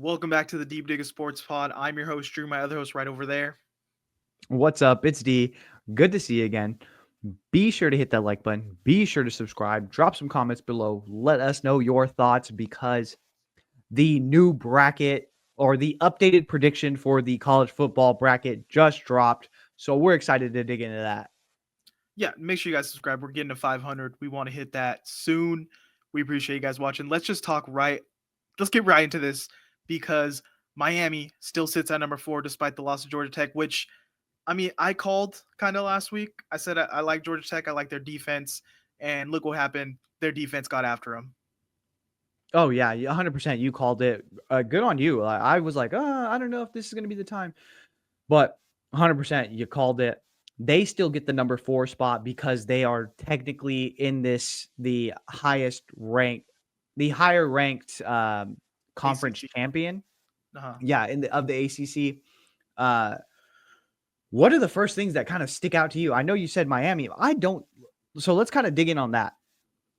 Welcome back to the Deep Digger Sports Pod. I'm your host, Drew, my other host right over there. What's up? It's D. Good to see you again. Be sure to hit that like button. Be sure to subscribe. Drop some comments below. Let us know your thoughts because the new bracket or the updated prediction for the college football bracket just dropped. So we're excited to dig into that. Yeah, make sure you guys subscribe. We're getting to 500. We want to hit that soon. We appreciate you guys watching. Let's get right into this because Miami still sits at number 4 despite the loss to Georgia Tech, which, I called kind of last week. I said I like Georgia Tech. I like their defense. And look what happened. Their defense got after them. Oh, yeah, 100%. You called it. Good on you. I was like, I don't know if this is going to be the time. But 100%, you called it. They still get the number 4 spot because they are technically in the higher ranked conference ACC. champion. Uh-huh. Yeah, of the ACC. Uh, what are the first things that kind of stick out to you? I know you said Miami. I don't. So let's kind of dig in on that.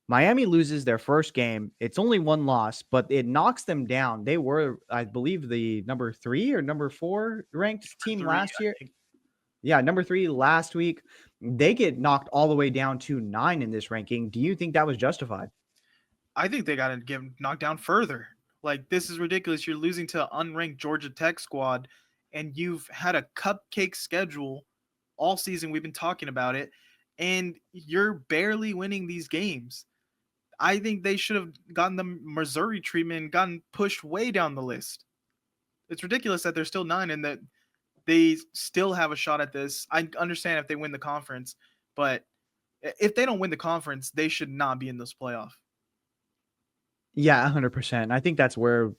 Miami loses their first game. It's only one loss, but it knocks them down. They were, I believe, the number 3 or number 4 ranked team Three, last I year. think. Yeah, number 3 last week. They get knocked all the way down to 9 in this ranking. Do you think that was justified? I think they got to get knocked down further. Like, this is ridiculous. You're losing to an unranked Georgia Tech squad, and you've had a cupcake schedule all season. We've been talking about it, and you're barely winning these games. I think they should have gotten the Missouri treatment and gotten pushed way down the list. It's ridiculous that they're still 9 and that they still have a shot at this. I understand if they win the conference, but if they don't win the conference, they should not be in this playoff. Yeah, 100%. I think that's where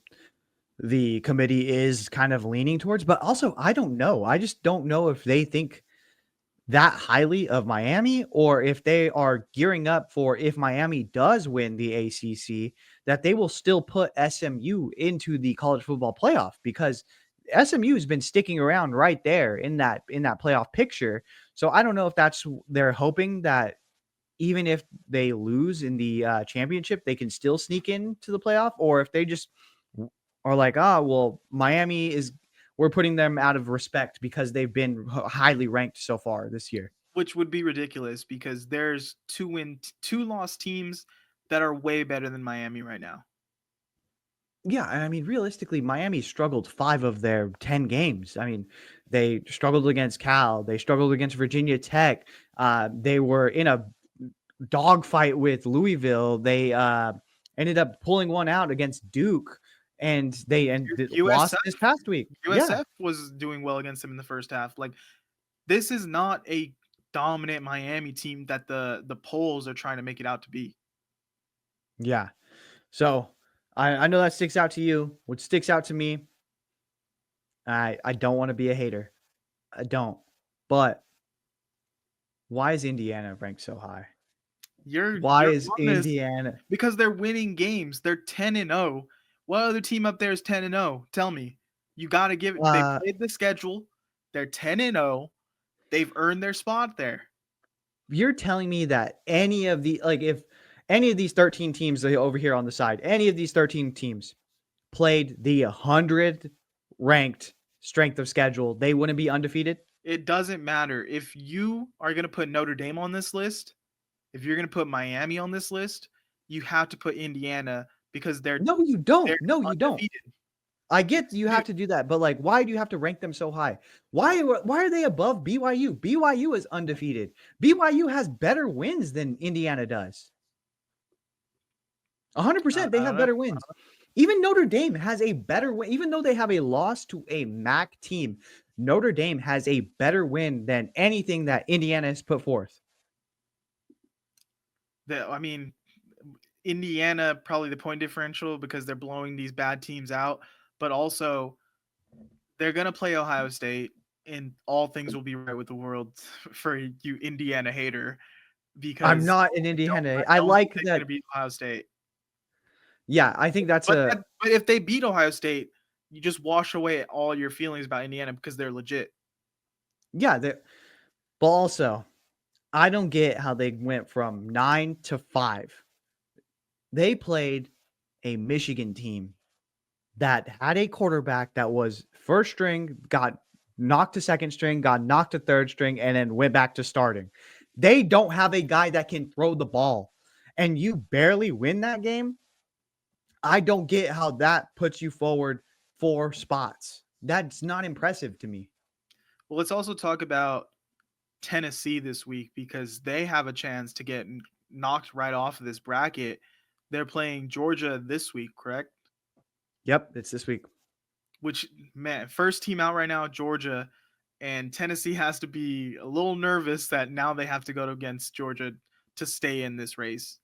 the committee is kind of leaning towards, but also I don't know. I just don't know if they think that highly of Miami or if they are gearing up for if Miami does win the ACC that they will still put SMU into the college football playoff because SMU has been sticking around right there in that playoff picture. So I don't know if they're hoping that even if they lose in the championship, they can still sneak into the playoff, or if they just are like, well, we're putting them out of respect because they've been highly ranked so far this year. Which would be ridiculous because there's two lost teams that are way better than Miami right now. Yeah, I mean, realistically, Miami struggled 5 of their 10 games. I mean, they struggled against Cal, they struggled against Virginia Tech. They were in a dogfight with Louisville. They ended up pulling one out against Duke, and lost USF this past week. Yeah, USF was doing well against them in the first half. Like, this is not a dominant Miami team that the polls are trying to make it out to be. yeah. So I know that sticks out to you. What sticks out to me, I don't want to be a hater. I don't. But why is Indiana ranked so high? Why You're is on this Indiana? because they're winning games. They're 10-0. What other team up there is 10-0? Tell me. You got to give it. They Uh, played the schedule. They're 10-0. They've earned their spot there. you're telling me that if any of these 13 teams over here on the side, any of these 13 teams played the 100 ranked strength of schedule, they wouldn't be undefeated? It doesn't matter if you are going to put Notre Dame on this list. If you're going to put Miami on this list, you have to put Indiana because No, you they're don't. No, you don't. undefeated. I get you Dude, have to do that, but like, why do you have to rank them so high? Why are they above BYU? BYU is undefeated. BYU has better wins than Indiana does. 100%, they have uh, better wins. Even Notre Dame has a better win. Even though they have a loss to a MAC team, Notre Dame has a better win than anything that Indiana has put forth. I mean, Indiana probably the point differential because they're blowing these bad teams out, but also they're gonna play Ohio State, and all things will be right with the world for you Indiana hater I'm because not in I Indiana. I don't think like they're that. gonna beat Ohio State. Yeah, I think that's a But if they beat Ohio State, you just wash away all your feelings about Indiana because they're legit. yeah. But also, I don't get how they went from 9 to 5. They played a Michigan team that had a quarterback that was first string, got knocked to second string, got knocked to third string, and then went back to starting. They don't have a guy that can throw the ball, and you barely win that game. I don't get how that puts you forward 4 spots. That's not impressive to me. Well, let's also talk about Tennessee this week because they have a chance to get knocked right off of this bracket. They're playing Georgia this week, correct? Yep, it's this week. Which, man, first team out right now, Georgia, and Tennessee has to be a little nervous that now they have to go against Georgia to stay in this race.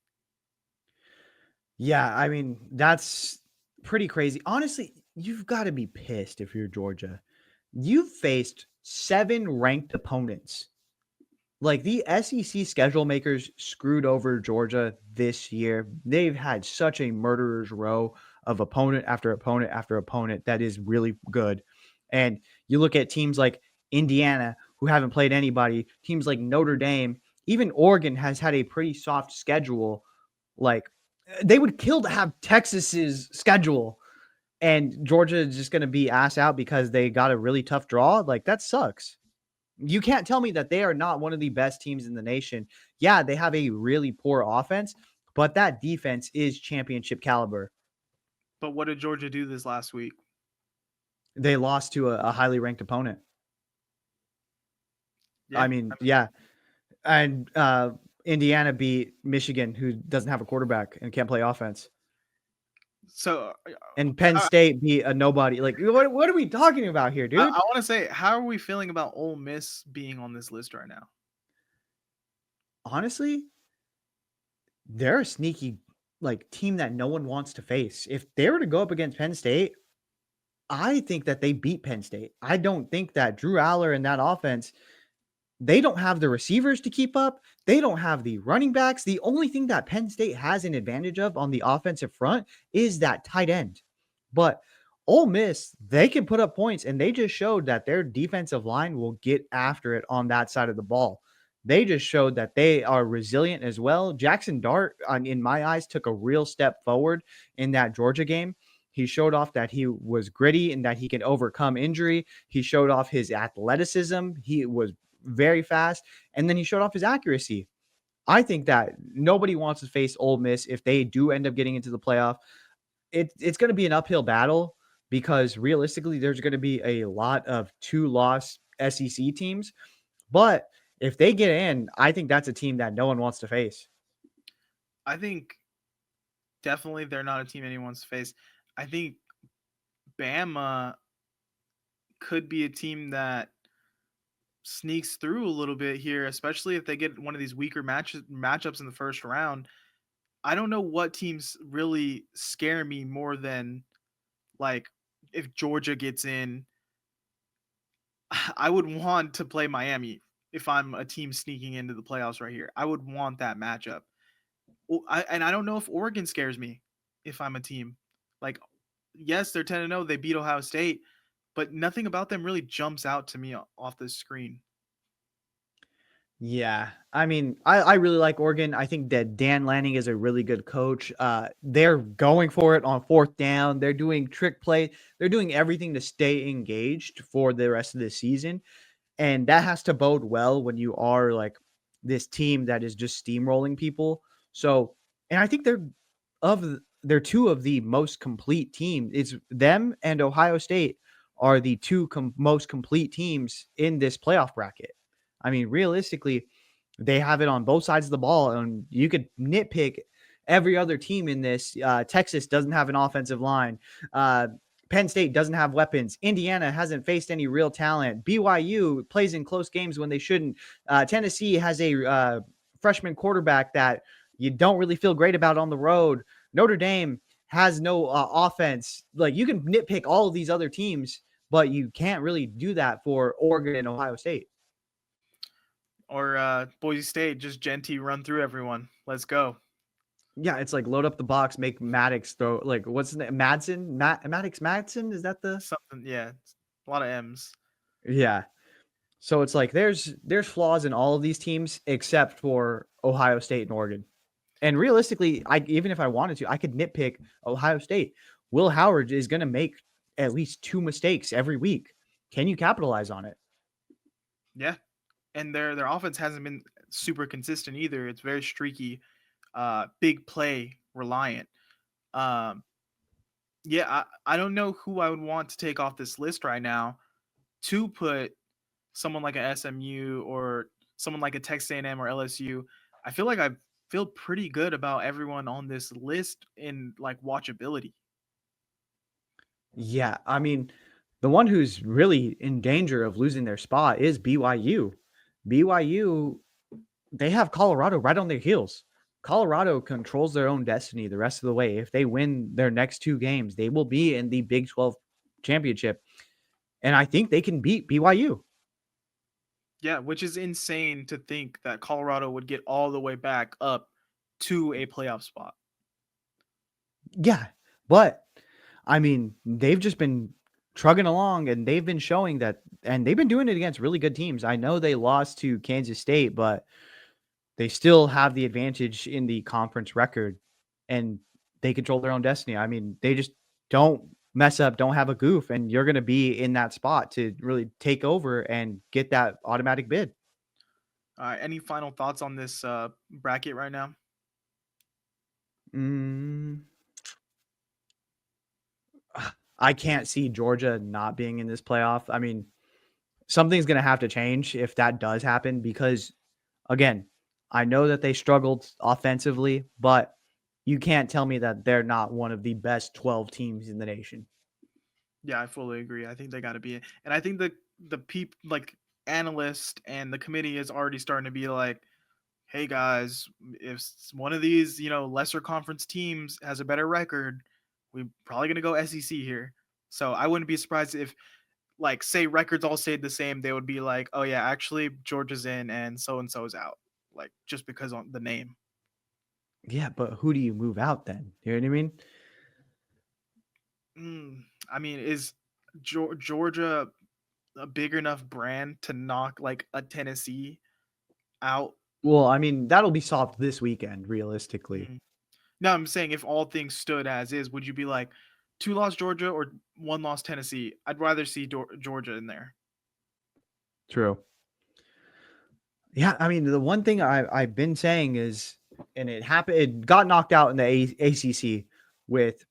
Yeah, I mean, that's pretty crazy. Honestly, you've got to be pissed if you're Georgia. You've faced 7 ranked opponents. Like the SEC schedule makers screwed over Georgia this year. They've had such a murderer's row of opponent after opponent after opponent that is really good. And you look at teams like Indiana, who haven't played anybody, teams like Notre Dame, even Oregon has had a pretty soft schedule. Like they would kill to have Texas's schedule, and Georgia is just going to be ass out because they got a really tough draw. Like that sucks. You can't tell me that they are not one of the best teams in the nation. Yeah, they have a really poor offense, but that defense is championship caliber. But what did Georgia do this last week? They lost to a highly ranked opponent. Yeah. I mean, yeah. And Indiana beat Michigan, who doesn't have a quarterback and can't play offense. So, And Penn State beat a nobody. Like, what are we talking about here, dude? I want to say, how are we feeling about Ole Miss being on this list right now? Honestly, they're a sneaky like team that no one wants to face. If they were to go up against Penn State, I think that they beat Penn State. I don't think that Drew Aller and that offense, they don't have the receivers to keep up. They don't have the running backs. The only thing that Penn State has an advantage of on the offensive front is that tight end. But Ole Miss, they can put up points, and they just showed that their defensive line will get after it on that side of the ball. They just showed that they are resilient as well. Jackson Dart, in my eyes, took a real step forward in that Georgia game. He showed off that he was gritty and that he can overcome injury. He showed off his athleticism. He was very fast, and then he showed off his accuracy. I think that nobody wants to face Ole Miss if they do end up getting into the playoff. It's going to be an uphill battle because realistically, there's going to be a lot of 2-loss SEC teams. But if they get in, I think that's a team that no one wants to face. I think definitely they're not a team anyone wants to face. I think Bama could be a team that sneaks through a little bit here, especially if they get one of these weaker matchups in the first round. I don't know what teams really scare me more than like if Georgia gets in. I would want to play Miami if I'm a team sneaking into the playoffs right here. I would want that matchup. And I don't know if Oregon scares me if I'm a team. Like, yes, they're 10-0. They beat Ohio State, but nothing about them really jumps out to me off the screen. Yeah. I mean, I really like Oregon. I think that Dan Lanning is a really good coach. They're going for it on 4th down. They're doing trick play. They're doing everything to stay engaged for the rest of the season. And that has to bode well when you are like this team that is just steamrolling people. So, and I think they're 2 of the most complete teams. It's them and Ohio State are the 2 most complete teams in this playoff bracket. I mean, realistically, they have it on both sides of the ball, and you could nitpick every other team in this. Texas doesn't have an offensive line. Penn State doesn't have weapons. Indiana hasn't faced any real talent. BYU plays in close games when they shouldn't. Tennessee has a freshman quarterback that you don't really feel great about on the road. Notre Dame has no offense. Like, you can nitpick all of these other teams, but you can't really do that for Oregon and Ohio State. Or Boise State, just Genty run through everyone. Let's go. Yeah, it's like load up the box, make Maddox throw. Like, what's his name? Maddox Madsen? Is that the something? Yeah, a lot of M's. Yeah. So it's like there's flaws in all of these teams except for Ohio State and Oregon. And realistically, even if I wanted to, I could nitpick Ohio State. Will Howard is going to make at least 2 mistakes every week. Can you capitalize on it? Yeah, and their offense hasn't been super consistent either. It's very streaky, big play reliant. Um, yeah, I don't know who I would want to take off this list right now to put someone like a SMU or someone like a Texas A&M or LSU. I feel like I feel pretty good about everyone on this list in like watchability. Yeah, I mean, the one who's really in danger of losing their spot is BYU. BYU, they have Colorado right on their heels. Colorado controls their own destiny the rest of the way. If they win their next 2 games, they will be in the Big 12 championship, and I think they can beat BYU. Yeah, which is insane to think that Colorado would get all the way back up to a playoff spot. Yeah, but I mean, they've just been trugging along and they've been showing that, and they've been doing it against really good teams. I know they lost to Kansas State, but they still have the advantage in the conference record and they control their own destiny. I mean, they just don't mess up, don't have a goof, and you're going to be in that spot to really take over and get that automatic bid. Any final thoughts on this bracket right now? Mm, I can't see Georgia not being in this playoff. I mean, something's going to have to change if that does happen because, again, I know that they struggled offensively, but you can't tell me that they're not one of the best 12 teams in the nation. Yeah, I fully agree. I think they got to be it, and I think the peep like analyst and the committee is already starting to be like, hey guys, if one of these lesser conference teams has a better record, we're probably gonna go SEC here. So I wouldn't be surprised if like say records all stayed the same, they would be like, oh yeah, actually Georgia's in and so's out, like just because on the name. Yeah, but who do you move out then? You know what I mean? I mean, is Georgia a big enough brand to knock like a Tennessee out? Well, I mean, that'll be solved this weekend, realistically. Mm. No, I'm saying if all things stood as is, would you be like two loss Georgia or one loss Tennessee? I'd rather see Georgia in there. True. Yeah, I mean, the one thing I've been saying is, and it happened, it got knocked out in the ACC with,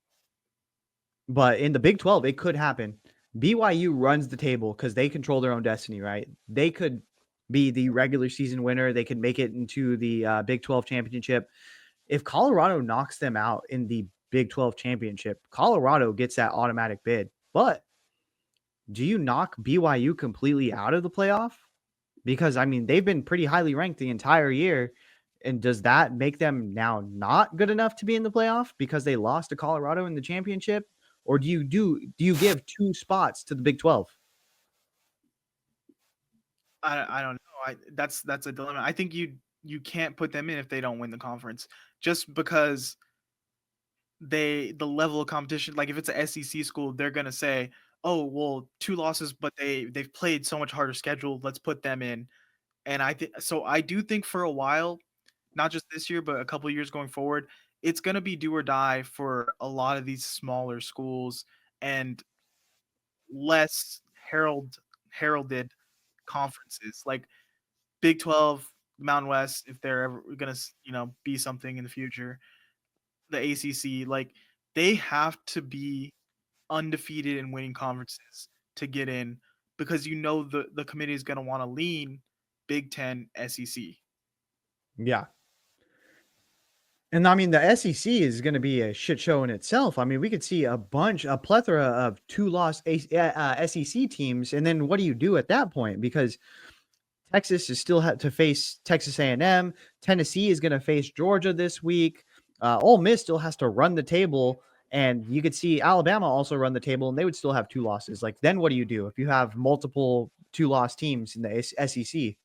but in the Big 12, it could happen. BYU runs the table because they control their own destiny, right? They could be the regular season winner. They could make it into the Big 12 championship. If Colorado knocks them out in the Big 12 championship, Colorado gets that automatic bid. But do you knock BYU completely out of the playoff? Because I mean, they've been pretty highly ranked the entire year. And does that make them now not good enough to be in the playoff because they lost to Colorado in the championship? Or do you give 2 spots to the Big 12? I don't know. That's a dilemma. I think you can't put them in if they don't win the conference, just because the level of competition. Like if it's a SEC school, they're gonna say, oh well, two losses, but they've played so much harder schedule. Let's put them in. And I think so. I do think for a while, not just this year, but a couple years going forward, it's going to be do or die for a lot of these smaller schools and less heralded conferences like Big 12, Mountain West, if they're ever going to be something in the future. The ACC, like they have to be undefeated in winning conferences to get in because the committee is going to want to lean Big 10, SEC. Yeah. And I mean, the SEC is going to be a shit show in itself. I mean, we could see a plethora of 2 loss SEC teams. And then what do you do at that point? Because Texas is still to face Texas A&M. Tennessee is going to face Georgia this week. Ole Miss still has to run the table, and you could see Alabama also run the table, and they would still have 2 losses. Like, then what do you do if you have multiple 2-loss teams in the SEC?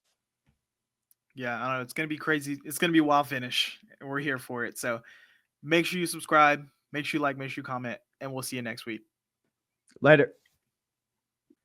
Yeah, I don't know. It's gonna be crazy. It's gonna be a wild finish. And we're here for it. So make sure you subscribe, make sure you like, make sure you comment, and we'll see you next week. Later.